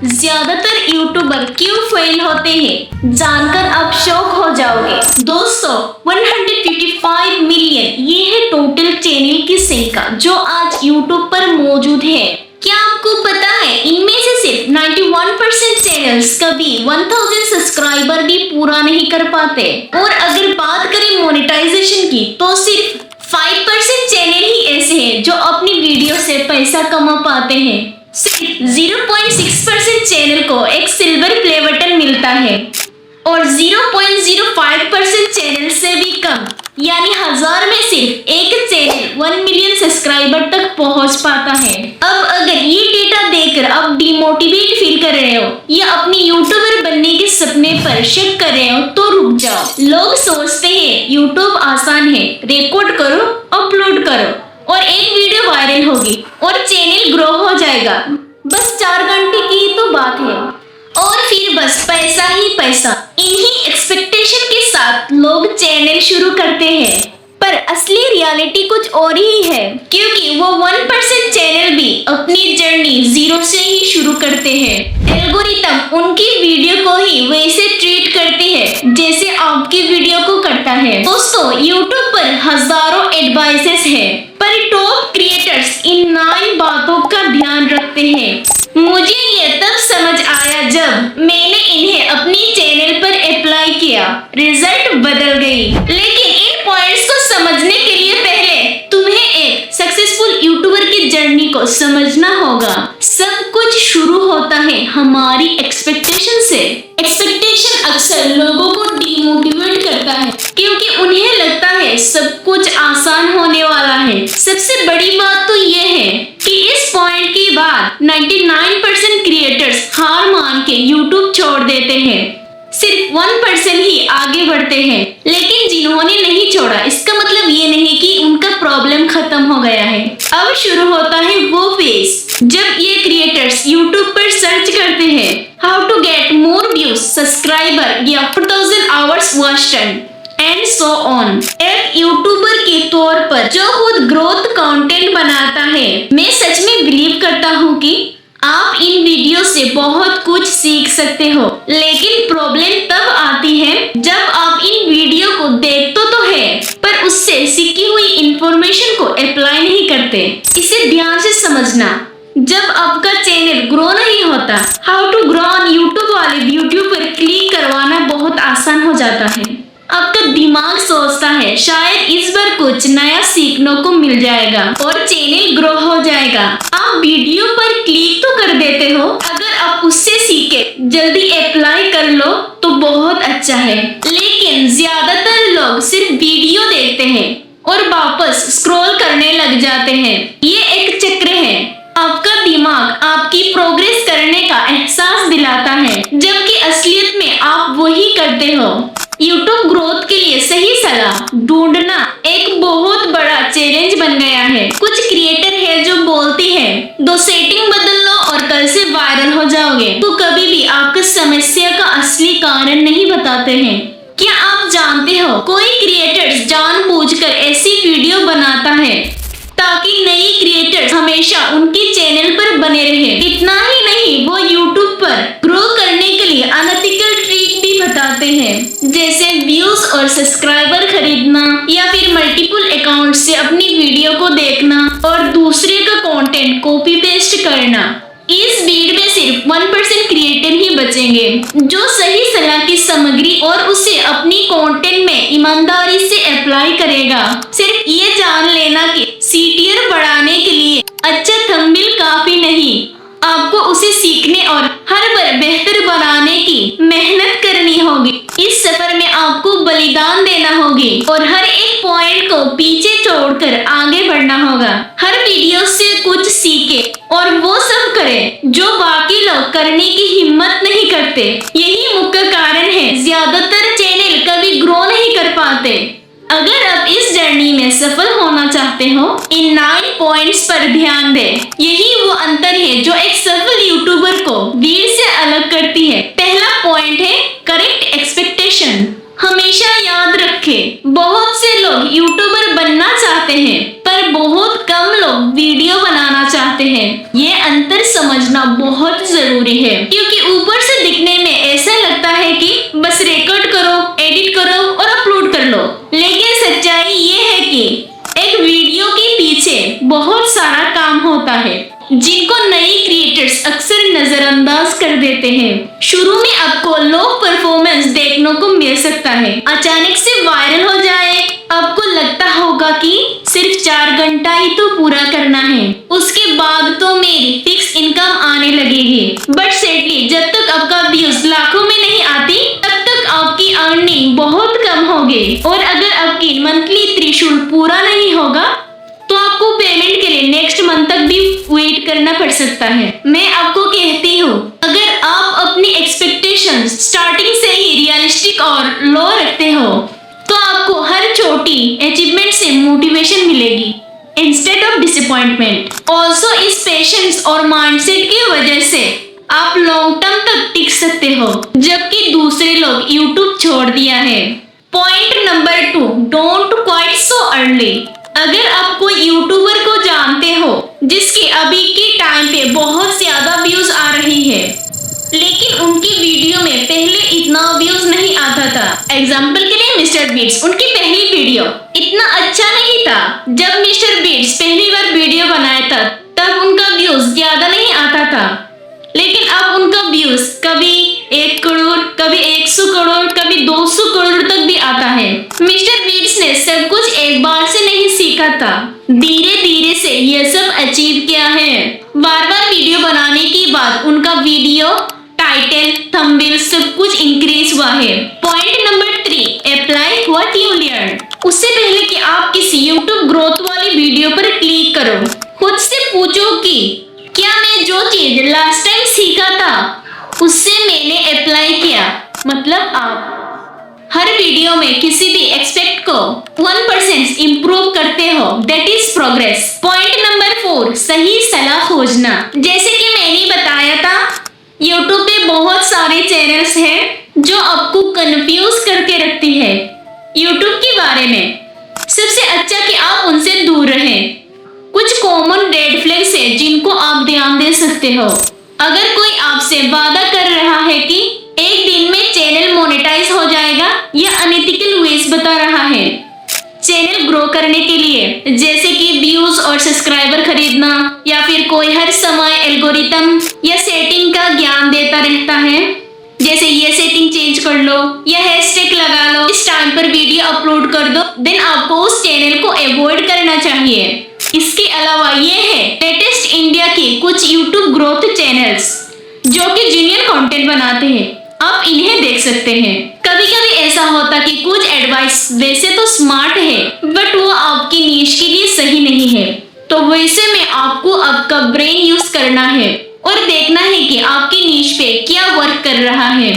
ज्यादातर यूट्यूबर क्यों फेल होते हैं, जानकर आप शॉक हो जाओगे। दोस्तों 155 मिलियन ये है टोटल चैनल की संख्या जो आज यूट्यूब पर मौजूद है। क्या आपको पता है इनमें से सिर्फ 91% चैनल्स कभी 1000 सब्सक्राइबर भी पूरा नहीं कर पाते। और अगर बात करें मोनेटाइजेशन की तो सिर्फ 5% चैनल ही ऐसे हैं जो अपनी वीडियो से पैसा कमा पाते हैं। सिर्फ 0.6% चैनल को एक सिल्वर प्ले बटन मिलता है और 0.05% चैनल से भी कम यानी 1000 में सिर्फ एक चैनल 1 मिलियन सब्सक्राइबर तक पहुंच पाता है। अब अगर ये डेटा देखकर आप डिमोटिवेट फील कर रहे हो या अपनी यूट्यूबर बनने के सपने पर शक कर रहे हो तो रुक जाओ। लोग सोचते हैं यूट्यूब आसान है, रिकॉर्ड करो, अपलोड करो और एक वीडियो वायरल होगी और चैनल ग्रो हो जाएगा। बस 4 घंटे की तो बात है और फिर बस पैसा ही पैसा। इन्हीं एक्सपेक्टेशन के साथ लोग चैनल शुरू करते हैं, पर असली रियलिटी कुछ और ही है, क्योंकि वो 1% चैनल भी अपनी जर्नी जीरो से ही शुरू करते हैं। एल्गोरिथम उनकी वीडियो को ही वैसे ट्रीट करती है जैसे आपकी वीडियो को करता है। दोस्तों यूट्यूब पर हजारों एडवाइसेस है, पर टॉप क्रिएटर्स इन 9 बातों का ध्यान रखते हैं। मुझे ये तब समझ आया जब मैंने इन्हें अपनी चैनल पर अप्लाई किया, रिजल्ट बदल गई। लेकिन इन पॉइंट्स को समझने के लिए पहले तुम्हें एक सक्सेसफुल यूट्यूबर की जर्नी को समझना होगा। सब कुछ शुरू होता है हमारी एक्सपेक्टेशन से। एक्सपेक्टेशन अक्सर लोगों को डिमोटिवेट करता है क्योंकि उन्हें लगता है सब कुछ आसान होने वाला है। सबसे बड़ी बात तो ये है कि इस पॉइंट के बाद 99% क्रिएटर्स हार मान के यूट्यूब छोड़ देते हैं। सिर्फ 1% ही आगे बढ़ते हैं। लेकिन जिन्होंने नहीं छोड़ा इसका मतलब ये नहीं कि उनका प्रॉब्लम खत्म हो गया है। अब शुरू होता है वो फेज जब ये क्रिएटर्स यूट्यूब पर सर्च करते हैं how to get more views, subscriber या 4000 hours watch time and so on. एक यूट्यूबर के तौर पर जो खुद ग्रोथ कंटेंट बनाता है, मैं सच में बिलीव करता हूँ कि आप इन वीडियो से बहुत कुछ सीख सकते हो। लेकिन प्रॉब्लम तब आती है जब आप इन वीडियो को देखते तो है पर उससे सीखी हुई इंफॉर्मेशन को अप्लाई नहीं करते। इसे ध्यान से समझना। जब आपका चैनल ग्रो नहीं होता, how to grow on YouTube वाले वीडियो पर क्लिक करवाना बहुत आसान हो जाता है। आपका दिमाग सोचता है शायद इस बार कुछ नया सीखने को मिल जाएगा और चैनल ग्रो हो जाएगा। आप वीडियो पर क्लिक तो कर देते हो, अगर आप उससे सीखे जल्दी अप्लाई कर लो तो बहुत अच्छा है। लेकिन ज्यादातर लोग सिर्फ वीडियो देखते हैं और वापस स्क्रॉल करने लग जाते हैं। ये एक चक्र है। आपका दिमाग आपकी प्रोग्रेस करने का एहसास दिलाता है जबकि असलियत में आप वही करते हो। यूट्यूब ग्रोथ के लिए सही सलाह ढूंढना एक बहुत बड़ा चैलेंज बन गया है। कुछ क्रिएटर है जो बोलती है 2 सेटिंग बदल लो और कल से वायरल हो जाओगे। तो कभी भी आपकी समस्या का असली कारण नहीं बताते हैं। क्या आप जानते हो कोई क्रिएटर्स जानबूझकर ऐसी वीडियो बनाता है ताकि नई क्रिएटर्स हमेशा उनकी चैनल पर बने रहे। इतना ही नहीं, वो यूट्यूब पर ग्रो करने के लिए अनएथिकल ट्रिक भी बताते हैं, जैसे व्यूज और सब्सक्राइबर खरीदना या फिर मल्टीपल अकाउंट से अपनी वीडियो को देखना और दूसरे का कंटेंट कॉपी पेस्ट करना। इस भीड़ में सिर्फ 1% क्रिएटर ही बचेंगे जो सही सलाह की सामग्री और उसे अपनी कंटेंट में ईमानदारी से अप्लाई करेगा। सिर्फ ये जान लेना कि CTR बढ़ाने के लिए अच्छा थंबनेल काफी नहीं, आपको उसे सीखने और हर बार बेहतर बनाने की मेहनत करनी होगी। इस सफर में आपको बलिदान देना होगी और हर एक पॉइंट को पीछे छोड़कर आगे बढ़ना होगा। हर वीडियो से कुछ सीखे और वो सब करें जो बाकी लोग करने की हिम्मत नहीं करते। यही मुख्य कारण है ज्यादातर चैनल कभी ग्रो नहीं कर पाते। अगर आप इस जर्नी में सफल होना चाहते हो, इन 9 पॉइंट्स पर ध्यान दें। यही वो अंतर है जो एक सफल यूट्यूबर को भीड़ से अलग करती है। पहला पॉइंट है करेक्ट एक्सपेक्टेशन। हमेशा याद रखें, बहुत से लोग यूट्यूबर बनना चाहते हैं पर बहुत कम लोग वीडियो बनाना चाहते हैं। चाहते हैं। ये अंतर समझना बहुत जरूरी है, क्योंकि ऊपर से दिखने में ऐसा लगता है कि बस रिकॉर्ड करो, एडिट करो और अपलोड कर लो, लेकिन सच्चाई ये है कि एक वीडियो के पीछे बहुत सारा काम होता है, जिनको नए क्रिएटर्स अक्सर नजरअंदाज कर देते हैं। शुरू में आपको लो परफॉर्मेंस देखने को मिल सकता है, अचानक से वायरल हो जाए, आपको लगता होगा कि सिर्फ 4 घंटा ही तो पूरा करना है, उसके बाद तो मेरी फिक्स इनकम आने लगेगी। बट सैडली जब तक आपका व्यूज लाखों में नहीं आती, तब तक आपकी अर्निंग बहुत कम होगी। और अगर आपकी मंथली त्रिशूल पूरा नहीं होगा तो आपको पेमेंट के लिए नेक्स्ट मंथ तक भी वेट करना पड़ सकता है। मैं आपको कहती हूँ, अगर आप अपनी एक्सपेक्टेशंस स्टार्टिंग से ही रियलिस्टिक और लो रखते हो तो आपको हर छोटी अचीवमेंट से मोटिवेशन मिलेगी इंस्टेड ऑफ डिसअपॉइंटमेंट। ऑल्सो इस पेशेंस और माइंडसेट की वजह से आप लॉन्ग टर्म तक टिक सकते हो, जबकि दूसरे लोग यूट्यूब छोड़ दिया है। Point number 2, don't quite so early. अगर आप कोई यूट्यूबर को जानते हो जिसके अभी के टाइम पे बहुत ज्यादा व्यूज आ रही है, लेकिन उनकी वीडियो में पहले इतना व्यूज नहीं आता था। एग्जाम्पल के लिए मिस्टर बीट्स, उनकी पहली वीडियो इतना अच्छा नहीं था। जब मिस्टर बीट्स पहली बार वीडियो बनाया था तब उनका व्यूज ज्यादा नहीं आता था, लेकिन अब उनका व्यूज कभी 1 करोड़, कभी 100 करोड़, कभी 200 करोड़ तक भी आता है। मिस्टर बीट्स ने सब कुछ एक बार से नहीं सीखा था, धीरे धीरे से ये सब अचीव किया है। बार बार वीडियो बनाने के बाद उनका वीडियो टाइटल, थंबनेल सब कुछ इंक्रीज हुआ है। Point number 3, apply what you learn. उससे पहले कि आप किसी यूट्यूब ग्रोथ वाली वीडियो पर क्लिक करो, खुद से पूछो कि क्या मैं जो चीज लास्ट टाइम सीखा था उससे मैंने अप्लाई किया। मतलब आप हर वीडियो में किसी भी एक्सपेक्ट को 1% इम्प्रूव करते हो, that is progress. Point number 4, सही सलाह खोजना। जैसे कि मैंने बताया था, यूट्यूब पे बहुत सारे चैनल्स हैं जो आपको कंफ्यूज करके रखती है यूट्यूब के बारे में। सबसे अच्छा कि आप उनसे दूर रहें। कुछ कॉमन रेड फ्लैग्स है जिनको आप ध्यान दे सकते हो। अगर कोई आपसे वादा कर रहा है कि एक दिन में चैनल मोनेटाइज हो जाएगा या अनएथिकल वेज बता रहा है चैनल ग्रो करने के लिए, जैसे कि व्यूज और सब्सक्राइबर खरीदना, या फिर कोई हर समय एल्गोरिथम या सेटिंग का ज्ञान देता रहता है, जैसे ये सेटिंग चेंज कर लो या हैशटैग लगा लो, इस टाइम पर वीडियो अपलोड कर दो, देन आपको उस चैनल को अवॉइड करना चाहिए। इसके अलावा ये है लेटेस्ट इंडिया के कुछ यूट्यूब ग्रोथ चैनल्स जो कि जेन्युइन कंटेंट बनाते हैं, आप इन्हें देख सकते हैं। कभी कभी ऐसा होता कि कुछ एडवाइस वैसे तो स्मार्ट है बट वो आपकी नीश के लिए सही नहीं है, तो वैसे में आपको आपका ब्रेन यूज करना है और देखना है कि आपकी नीश पे क्या वर्क कर रहा है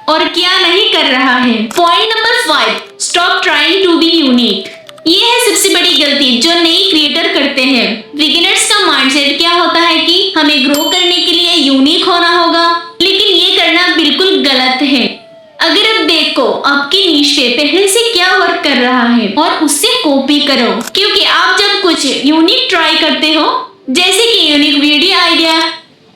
और क्या नहीं कर रहा है। Point number 5, stop trying to be unique. ये है सबसे बड़ी गलती जो नई क्रिएटर करते हैं। बिगिनर्स का माइंडसेट क्या होता है कि हमें ग्रो करने के लिए यूनिक होना होगा, लेकिन ये करना बिल्कुल गलत है। अगर आप देखो आपकी नीश पे पहले से क्या वर्क कर रहा है और उससे कॉपी करो, क्योंकि आप जब कुछ यूनिक ट्राई करते हो, जैसे कि unique video idea,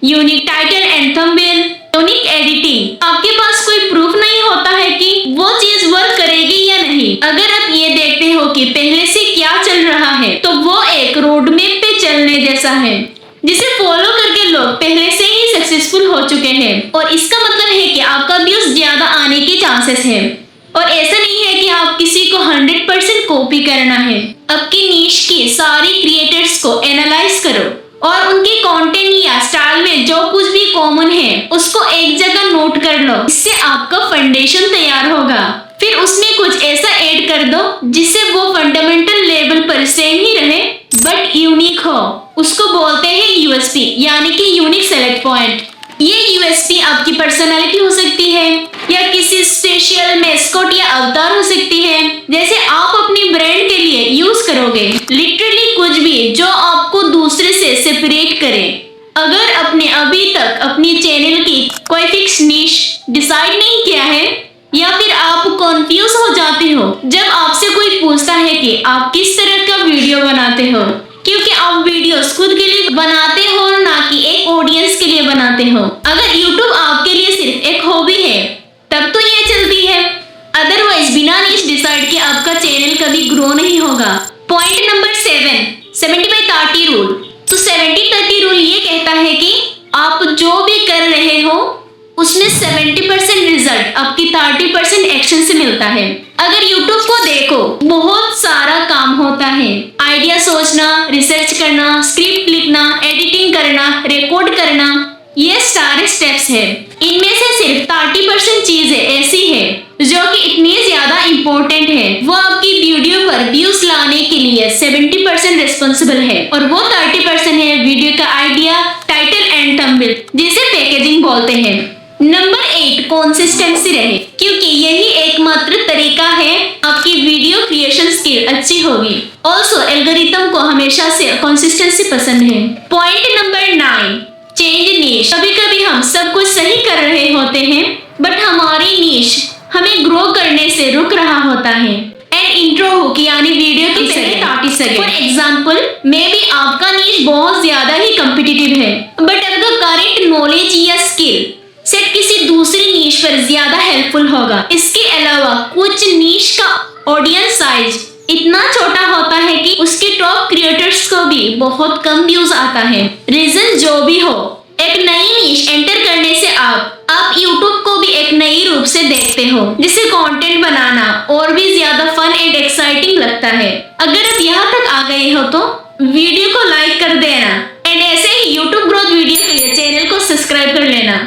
unique title and thumbnail, unique editing, आपके पास कोई प्रूफ नहीं होता है कि वो चीज वर्क करेगी या नहीं। अगर आप ये देखते हो कि पहले से क्या चल रहा है, तो वो एक रोड मैप पे चलने जैसा है जिसे फॉलो करके लोग पहले से ही सक्सेसफुल हो चुके हैं, और इसका मतलब है कि आपका व्यूज ज्यादा आने के चांसेस है। और ऐसा नहीं है कि आप किसी को 100% कॉपी करना है। आपकी नीश की सारी क्रिएटर्स को एनालाइज करो और उनके कंटेंट या स्टाइल में जो कुछ भी कॉमन है उसको एक जगह नोट कर लो। इससे आपका फाउंडेशन तैयार होगा। फिर उसमें कुछ ऐसा ऐड कर दो जिससे वो फंडामेंटल लेवल पर सेम ही रहे बट यूनिक हो। उसको बोलते हैं यूएसपी, यानी कि यूनिक सेलेक्ट पॉइंट। ये यूएसपी आपकी पर्सनालिटी हो सकती है या किसी स्पेशल मैस्कॉट या अवतार हो सकती है, जैसे आप अपनी ब्रांड के लिए यूज करोगे। लिटरली कुछ भी जो आपको दूसरे से सेपरेट करे। अगर आपने अभी तक अपनी चैनल की कोई फिक्स निश डिसाइड नहीं किया है, या फिर आप कंफ्यूज हो जाते हो जब आपसे कोई पूछता है कि आप किस तरह का वीडियो बनाते हो, क्योंकि आप वीडियोस खुद के लिए बनाते हो बनाते हो। अगर यूट्यूब आपके लिए सिर्फ एक हॉबी है तब तो ये चलती है, अदरवाइज बिना नीश डिसाइड किए आपका चैनल कभी ग्रो नहीं होगा। Point number 7, 70/30 rule. तो 70/30 रूल ये कहता है कि आप जो भी कर रहे हो उसमें 70% रिजल्ट आपकी 30% एक्शन से मिलता है। अगर YouTube को देखो, बहुत सारा काम होता है, आइडिया सोचना, रिसर्च करना, स्क्रिप्ट लिखना, एडिटिंग करना, रिकॉर्ड करना, ये सारे स्टेप्स है। इनमें से सिर्फ 30% चीजें ऐसी है जो कि इतनी ज्यादा इम्पोर्टेंट है, वो आपकी वीडियो पर व्यूज लाने के लिए 70% रिस्पॉन्सिबल है, और वो 30% है वीडियो का आइडिया, टाइटल एंड थंबनेल, जिसे पैकेजिंग बोलते हैं। नंबर 8, कंसिस्टेंसी रहे, क्योंकि यही एकमात्र तरीका है आपकी वीडियो क्रिएशन स्किल अच्छी होगी। ऑल्सो एल्गोरिथम को हमेशा से कंसिस्टेंसी पसंद है। पॉइंट नंबर 9, चेंज नीश। कभी कभी हम सब कुछ सही कर रहे होते हैं बट हमारी नीश हमें ग्रो करने से रुक रहा होता है। एंड इंट्रो हुक यानी वीडियो की पहले 30 second. For example, may be आपका नीश बहुत ज्यादा ही कॉम्पिटिटिव है बट आपका करंट नॉलेज या स्किल सेट किसी दूसरी नीश पर ज्यादा हेल्पफुल होगा। इसके अलावा कुछ नीश का ऑडियंस साइज इतना छोटा होता है कि उसके टॉप क्रिएटर्स को भी बहुत कम व्यूज आता है। रीजन जो भी हो, एक नई नीश एंटर करने से आप YouTube को भी एक नई रूप से देखते हो, जिससे कंटेंट बनाना और भी ज्यादा फन एंड एक्साइटिंग लगता है। अगर आप यहाँ तक आ गए हो तो वीडियो को लाइक कर देना एंड ऐसे ही YouTube ग्रोथ वीडियो के लिए चैनल को सब्सक्राइब कर लेना।